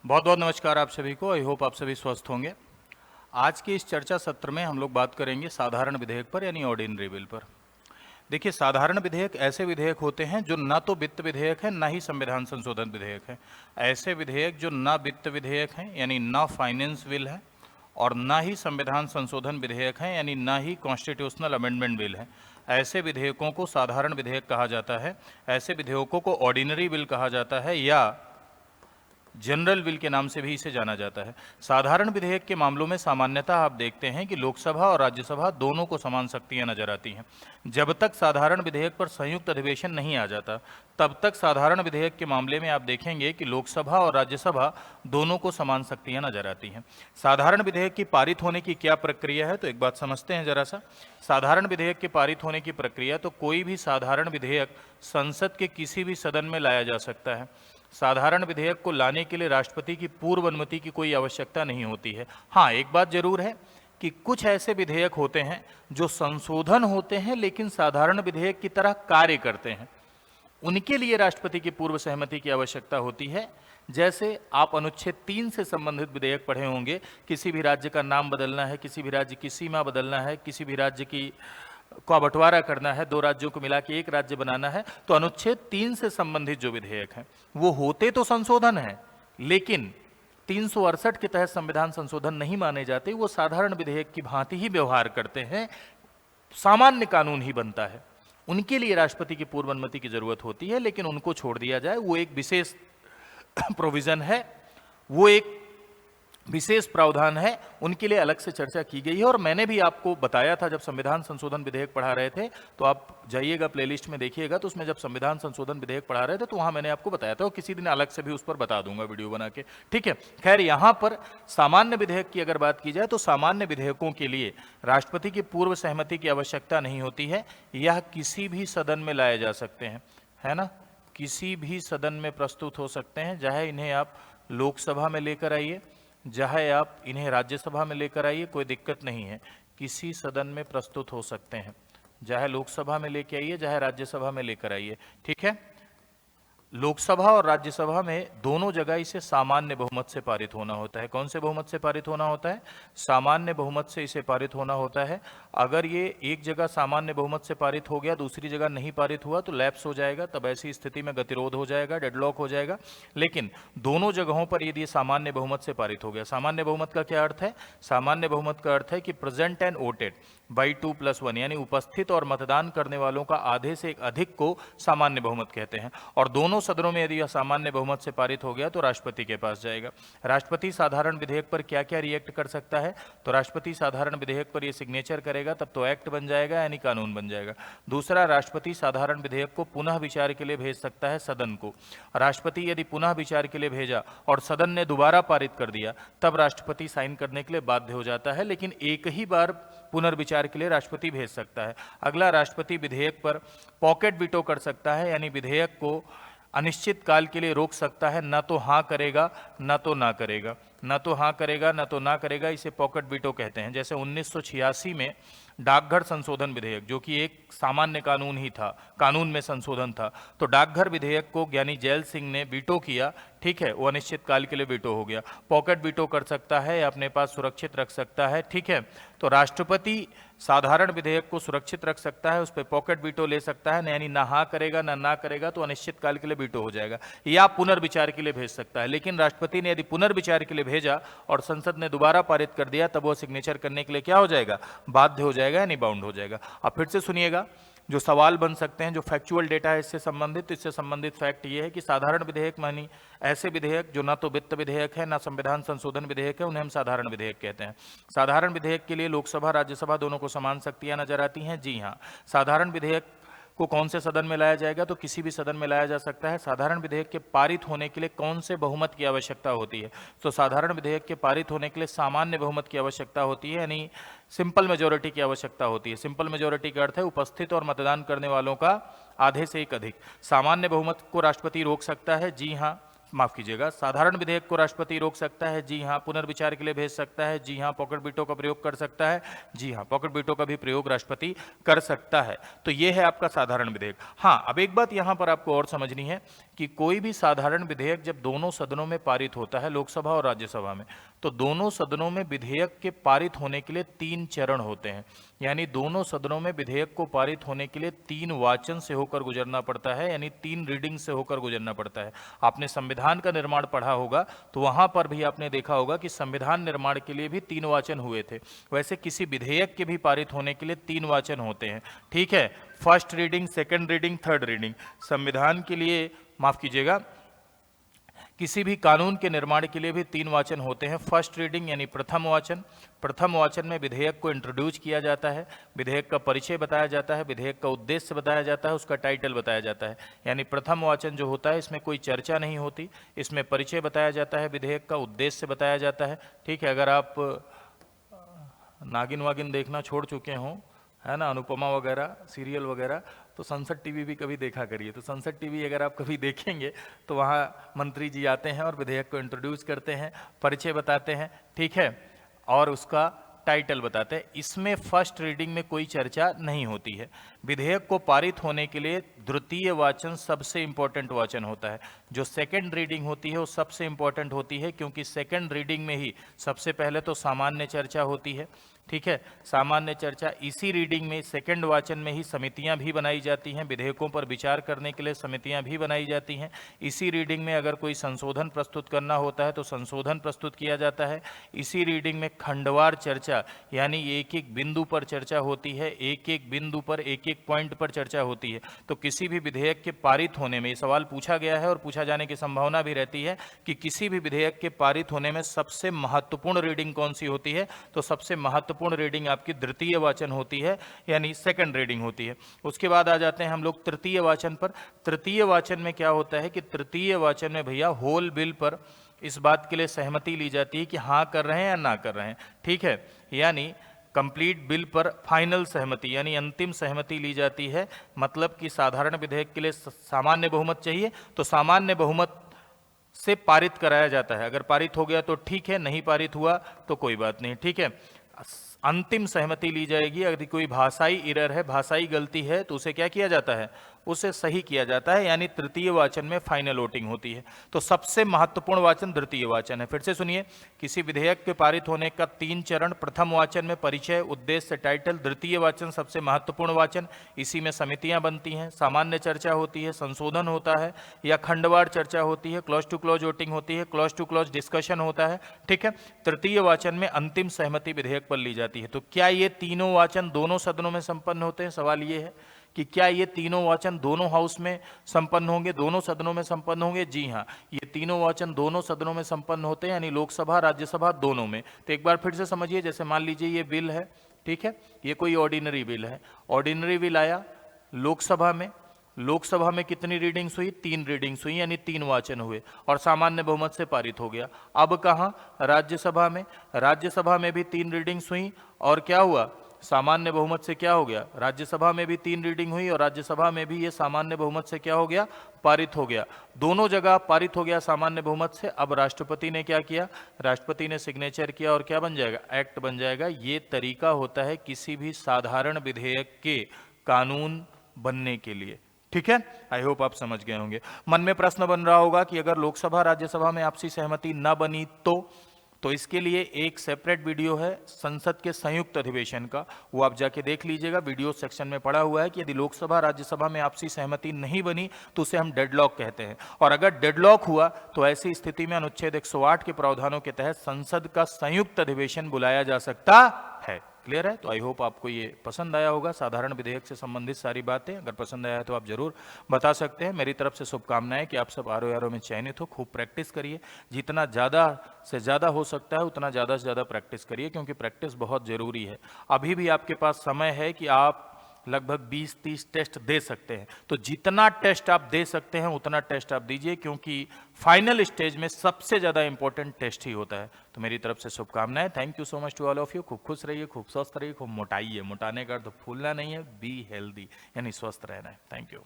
बहुत बहुत नमस्कार आप सभी को। आई होप आप सभी स्वस्थ होंगे। आज के इस चर्चा सत्र में हम लोग बात करेंगे साधारण विधेयक पर यानी ऑर्डिनरी बिल पर। देखिए, साधारण विधेयक ऐसे विधेयक होते हैं जो ना तो वित्त विधेयक है ना ही संविधान संशोधन विधेयक है। ऐसे विधेयक जो ना वित्त विधेयक हैं यानी ना फाइनेंस बिल है और ना ही संविधान संशोधन विधेयक है यानी ना ही कॉन्स्टिट्यूशनल अमेंडमेंट बिल है, ऐसे विधेयकों को साधारण विधेयक कहा जाता है। ऐसे विधेयकों को ऑर्डिनरी बिल कहा जाता है या जनरल बिल के नाम से भी इसे जाना जाता है। साधारण विधेयक के मामलों में सामान्यतः आप देखते हैं कि लोकसभा और राज्यसभा दोनों को समान शक्तियां नजर आती हैं। जब तक साधारण विधेयक पर संयुक्त अधिवेशन नहीं आ जाता, तब तक साधारण विधेयक के मामले में आप देखेंगे कि लोकसभा और राज्यसभा दोनों को समान शक्तियां नजर आती हैं। साधारण विधेयक की पारित होने की क्या प्रक्रिया है, तो एक बात समझते हैं जरा सा। साधारण विधेयक के पारित होने की प्रक्रिया, तो कोई भी साधारण विधेयक संसद के किसी भी सदन में लाया जा सकता है। साधारण विधेयक को लाने के लिए राष्ट्रपति की पूर्व अनुमति की कोई आवश्यकता नहीं होती है। हाँ, एक बात जरूर है कि कुछ ऐसे विधेयक होते हैं जो संशोधन होते हैं लेकिन साधारण विधेयक की तरह कार्य करते हैं, उनके लिए राष्ट्रपति की पूर्व सहमति की आवश्यकता होती है। जैसे आप अनुच्छेद 3 से संबंधित विधेयक पढ़े होंगे, किसी भी राज्य का नाम बदलना है, किसी भी राज्य की सीमा बदलना है, किसी भी राज्य की का बंटवारा करना है, दो राज्यों को मिला के एक राज्य बनाना है, तो अनुच्छेद 3 से संबंधित जो विधेयक हैं वो होते तो संशोधन है, लेकिन 368 के तहत संविधान संशोधन नहीं माने जाते। वो साधारण विधेयक की भांति ही व्यवहार करते हैं, सामान्य कानून ही बनता है। उनके लिए राष्ट्रपति की पूर्व अनुमति की जरूरत होती है, लेकिन उनको छोड़ दिया जाए, वो एक विशेष प्रोविजन है, वो एक विशेष प्रावधान है, उनके लिए अलग से चर्चा की गई है। और मैंने भी आपको बताया था जब संविधान संशोधन विधेयक पढ़ा रहे थे, तो आप जाइएगा प्लेलिस्ट में देखिएगा, तो उसमें जब संविधान संशोधन विधेयक पढ़ा रहे थे तो वहां मैंने आपको बताया था, और किसी दिन अलग से भी उस पर बता दूंगा वीडियो बना के, ठीक है। खैर, यहां पर सामान्य विधेयक की अगर बात की जाए तो सामान्य विधेयकों के लिए राष्ट्रपति की पूर्व सहमति की आवश्यकता नहीं होती है। यह किसी भी सदन में लाए जा सकते हैं, है ना, किसी भी सदन में प्रस्तुत हो सकते हैं, चाहे इन्हें आप लोकसभा में लेकर आइए, चाहे आप इन्हें राज्यसभा में लेकर आइए, कोई दिक्कत नहीं है, किसी सदन में प्रस्तुत हो सकते हैं, चाहे लोकसभा में लेकर आइए, चाहे राज्यसभा में लेकर आइए, ठीक है। लोकसभा और राज्यसभा में दोनों जगह इसे सामान्य बहुमत से पारित होना होता है। कौन से बहुमत से पारित होना होता है? सामान्य बहुमत से इसे पारित होना होता है। अगर ये एक जगह सामान्य बहुमत से पारित हो गया, दूसरी जगह नहीं पारित हुआ, तो लैप्स हो जाएगा, तब ऐसी स्थिति में गतिरोध हो जाएगा, डेडलॉक हो जाएगा। लेकिन दोनों जगहों पर यदि सामान्य बहुमत से पारित हो गया, सामान्य बहुमत का क्या अर्थ है? सामान्य बहुमत का अर्थ है कि प्रेजेंट एंड वोटेड बाई 2+1, यानी उपस्थित और मतदान करने वालों का आधे से एक अधिक को सामान्य बहुमत कहते हैं। और दोनों सदनों में यदि यह सामान्य बहुमत से पारित हो गया तो राष्ट्रपति के पास जाएगा। राष्ट्रपति साधारण विधेयक पर क्या क्या रिएक्ट कर सकता है? तो राष्ट्रपति साधारण विधेयक पर यह सिग्नेचर करेगा, तब तो एक्ट बन जाएगा, यानी कानून बन जाएगा। दूसरा, राष्ट्रपति साधारण विधेयक को पुनः विचार के लिए भेज सकता है सदन को। राष्ट्रपति यदि पुनः विचार के लिए भेजा और सदन ने दोबारा पारित कर दिया, तब राष्ट्रपति साइन करने के लिए बाध्य हो जाता है, लेकिन एक ही बार पुनर्विचार के लिए राष्ट्रपति भेज सकता है। अगला, राष्ट्रपति विधेयक पर पॉकेट वीटो कर सकता है, यानी विधेयक को अनिश्चित काल के लिए रोक सकता है, ना तो हाँ करेगा ना तो ना करेगा, ना तो हाँ करेगा ना तो ना करेगा, इसे पॉकेट वीटो कहते हैं। जैसे 1986 में डाकघर संशोधन विधेयक, जो कि एक सामान्य कानून ही था, कानून में संशोधन था, तो डाकघर विधेयक को ज्ञानी जैल सिंह ने वीटो किया, ठीक है, वो अनिश्चित काल के लिए वीटो हो गया। पॉकेट वीटो कर सकता है, अपने पास सुरक्षित रख सकता है, ठीक है। तो राष्ट्रपति साधारण विधेयक को सुरक्षित रख सकता है, उस पर पॉकेट वीटो ले सकता है, यानी ना हाँ करेगा ना ना करेगा, तो अनिश्चित काल के लिए वीटो हो जाएगा, या पुनर्विचार के लिए भेज सकता है। लेकिन राष्ट्रपति ने यदि पुनर्विचार के लिए भेजा और संसद ने दोबारा पारित कर दिया, तब वो सिग्नेचर करने के लिए क्या हो जाएगा? बाध्य हो जाएगा, यानी बाउंड हो जाएगा। अब फिर से सुनिएगा, जो सवाल बन सकते हैं, जो फैक्चुअल डेटा है इससे संबंधित, तो इससे संबंधित फैक्ट ये है कि साधारण विधेयक मानी ऐसे विधेयक जो ना तो वित्त विधेयक है ना संविधान संशोधन विधेयक है, उन्हें हम साधारण विधेयक कहते हैं। साधारण विधेयक के लिए लोकसभा राज्यसभा दोनों को समान शक्तियां नजर आती हैं। जी हाँ, साधारण विधेयक को कौन से सदन में लाया जाएगा? तो किसी भी सदन में लाया जा सकता है। साधारण विधेयक के पारित होने के लिए कौन से बहुमत की आवश्यकता होती है? तो साधारण विधेयक के पारित होने के लिए सामान्य बहुमत की आवश्यकता होती है, यानी सिंपल मेजोरिटी की आवश्यकता होती है। सिंपल मेजोरिटी का अर्थ है उपस्थित और मतदान करने वालों का आधे से एक अधिक। सामान्य बहुमत को राष्ट्रपति रोक सकता है, जी हाँ, माफ कीजिएगा, साधारण विधेयक को राष्ट्रपति रोक सकता है, जी हाँ। पुनर्विचार के लिए भेज सकता है, जी हाँ। पॉकेट वीटो का प्रयोग कर सकता है, जी हाँ। पॉकेट वीटो का भी प्रयोग राष्ट्रपति कर सकता है। तो ये है आपका साधारण विधेयक। हाँ, अब एक बात यहां पर आपको और समझनी है कि कोई भी साधारण विधेयक जब दोनों सदनों में पारित होता है, लोकसभा और राज्यसभा में, तो दोनों सदनों में विधेयक के पारित होने के लिए 3 चरण होते हैं। यानी दोनों सदनों में विधेयक को पारित होने के लिए 3 वाचन से होकर गुजरना पड़ता है, यानी 3 रीडिंग से होकर गुजरना पड़ता है। आपने संविधान का निर्माण पढ़ा होगा तो वहां पर भी आपने देखा होगा कि संविधान निर्माण के लिए भी 3 वाचन हुए थे। वैसे किसी विधेयक के भी पारित होने के लिए 3 वाचन होते हैं, ठीक है। First reading, second reading, third reading. संविधान के लिए, माफ कीजिएगा, किसी भी कानून के निर्माण के लिए भी 3 वाचन होते हैं। फर्स्ट रीडिंग यानी प्रथम वाचन। प्रथम वाचन में विधेयक को इंट्रोड्यूस किया जाता है, विधेयक का परिचय बताया जाता है, विधेयक का उद्देश्य बताया जाता है, उसका टाइटल बताया जाता है। यानी प्रथम वाचन जो होता है इसमें कोई चर्चा नहीं होती, इसमें परिचय बताया जाता है, विधेयक का उद्देश्य बताया जाता है, ठीक है। अगर आप नागिन वागिन देखना छोड़ चुके हों, है ना, अनुपमा वगैरह सीरियल वगैरह, तो संसद टीवी भी कभी देखा करिए। तो संसद टीवी अगर आप कभी देखेंगे तो वहाँ मंत्री जी आते हैं और विधेयक को इंट्रोड्यूस करते हैं, परिचय बताते हैं, ठीक है, और उसका टाइटल बताते हैं। इसमें फर्स्ट रीडिंग में कोई चर्चा नहीं होती है। विधेयक को पारित होने के लिए द्वितीय वाचन सबसे इंपॉर्टेंट वाचन होता है। जो सेकंड रीडिंग होती है वो सबसे इंपॉर्टेंट होती है, क्योंकि सेकंड रीडिंग में ही सबसे पहले तो सामान्य चर्चा होती है, ठीक है। सामान्य चर्चा, इसी रीडिंग में सेकंड वाचन में ही समितियां भी बनाई जाती हैं, विधेयकों पर विचार करने के लिए समितियां भी बनाई जाती हैं। इसी रीडिंग में अगर कोई संशोधन प्रस्तुत करना होता है तो संशोधन प्रस्तुत किया जाता है। इसी रीडिंग में खंडवार चर्चा, यानी एक एक बिंदु पर चर्चा होती है, एक एक बिंदु पर, एक एक पॉइंट पर चर्चा होती है। तो किसी भी विधेयक के पारित होने में, ये सवाल पूछा गया है और पूछा जाने की संभावना भी रहती है कि किसी भी विधेयक के पारित होने में सबसे महत्वपूर्ण रीडिंग कौन सी होती है, तो सबसे महत्वपूर्ण रीडिंग आपकी द्वितीय वाचन होती है, यानी सेकंड रीडिंग होती है। उसके बाद आ जाते हैं हम लोग तृतीय वाचन पर। तृतीय वाचन में क्या होता है कि तृतीय वाचन में भैया होल बिल पर इस बात के लिए सहमति ली जाती है कि हाँ कर रहे हैं या ना कर रहे हैं, ठीक है। यानी कंप्लीट बिल पर फाइनल सहमति यानी अंतिम सहमति ली जाती है। मतलब कि साधारण विधेयक के लिए सामान्य बहुमत चाहिए तो सामान्य बहुमत से पारित कराया जाता है। अगर पारित हो गया तो ठीक है, नहीं पारित हुआ तो कोई बात नहीं, ठीक है। अंतिम सहमति ली जाएगी। यदि कोई भाषाई इरर है, भाषाई गलती है, तो उसे क्या किया जाता है, उसे सही किया जाता है, यानी तृतीय वाचन में फाइनल वोटिंग होती है। तो सबसे महत्वपूर्ण वाचन द्वितीय वाचन है। फिर से सुनिए, किसी विधेयक के पारित होने का 3 चरण। प्रथम वाचन में परिचय, उद्देश्य, टाइटल। द्वितीय वाचन सबसे महत्वपूर्ण वाचन, इसी में समितियां बनती हैं, सामान्य चर्चा होती है, संशोधन होता है या खंडवार चर्चा होती है, क्लॉज टू क्लॉज वोटिंग होती है, क्लॉज टू क्लॉज डिस्कशन होता है, ठीक है। तृतीय वाचन में अंतिम सहमति विधेयक पर ली जाती है। तो क्या ये तीनों वाचन दोनों सदनों में संपन्न होते हैं? सवाल ये है कि क्या ये तीनों वाचन दोनों हाउस में संपन्न होंगे, दोनों सदनों में संपन्न होंगे? जी हाँ, ये तीनों वाचन दोनों सदनों में संपन्न होते हैं, यानी लोकसभा राज्यसभा दोनों में। तो एक बार फिर से समझिए, जैसे मान लीजिए ये बिल है, ठीक है, ये कोई ऑर्डिनरी बिल है। ऑर्डिनरी बिल आया लोकसभा में, लोकसभा में कितनी रीडिंग्स हुई? 3 रीडिंग्स हुई, यानी 3 वाचन हुए और सामान्य बहुमत से पारित हो गया। अब कहाँ? राज्यसभा में। राज्यसभा में भी 3 रीडिंग्स हुई और क्या हुआ? सामान्य बहुमत से क्या हो गया? राज्यसभा में भी 3 रीडिंग हुई और राज्यसभा में भी ये सामान्य बहुमत से क्या हो गया? पारित हो गया। दोनों जगह पारित हो गया सामान्य बहुमत से। अब राष्ट्रपति ने क्या किया? राष्ट्रपति ने सिग्नेचर किया और क्या बन जाएगा? एक्ट बन जाएगा। ये तरीका होता है किसी भी साधारण विधेयक के कानून बनने के लिए, ठीक है। आई होप आप समझ गए होंगे। मन में प्रश्न बन रहा होगा कि अगर लोकसभा राज्यसभा में आपसी सहमति न बनी तो इसके लिए एक सेपरेट वीडियो है संसद के संयुक्त अधिवेशन का, वो आप जाके देख लीजिएगा। वीडियो सेक्शन में पड़ा हुआ है कि यदि लोकसभा राज्यसभा में आपसी सहमति नहीं बनी तो उसे हम डेडलॉक कहते हैं। और अगर डेडलॉक हुआ तो ऐसी स्थिति में अनुच्छेद 108 के प्रावधानों के तहत संसद का संयुक्त अधिवेशन बुलाया जा सकता है। क्लियर है? तो आई होप आपको ये पसंद आया होगा, साधारण विधेयक से संबंधित सारी बातें। अगर पसंद आया है तो आप जरूर बता सकते हैं। मेरी तरफ से शुभकामनाएं कि आप सब आरओ में चयनित हो। खूब प्रैक्टिस करिए, जितना ज़्यादा से ज़्यादा हो सकता है उतना ज़्यादा से ज़्यादा प्रैक्टिस करिए, क्योंकि प्रैक्टिस बहुत ज़रूरी है। अभी भी आपके पास समय है कि आप लगभग 20-30 टेस्ट दे सकते हैं। तो जितना टेस्ट आप दे सकते हैं उतना टेस्ट आप दीजिए, क्योंकि फाइनल स्टेज में सबसे ज़्यादा इंपॉर्टेंट टेस्ट ही होता है। तो मेरी तरफ से शुभकामनाएं। Thank you so much to all of you. खूब खुश रहिए, खूब स्वस्थ रहिए, खूब मोटाइए। मोटाने का अर्थ फूलना नहीं है, बी हेल्दी, यानी स्वस्थ रहना है। Thank you.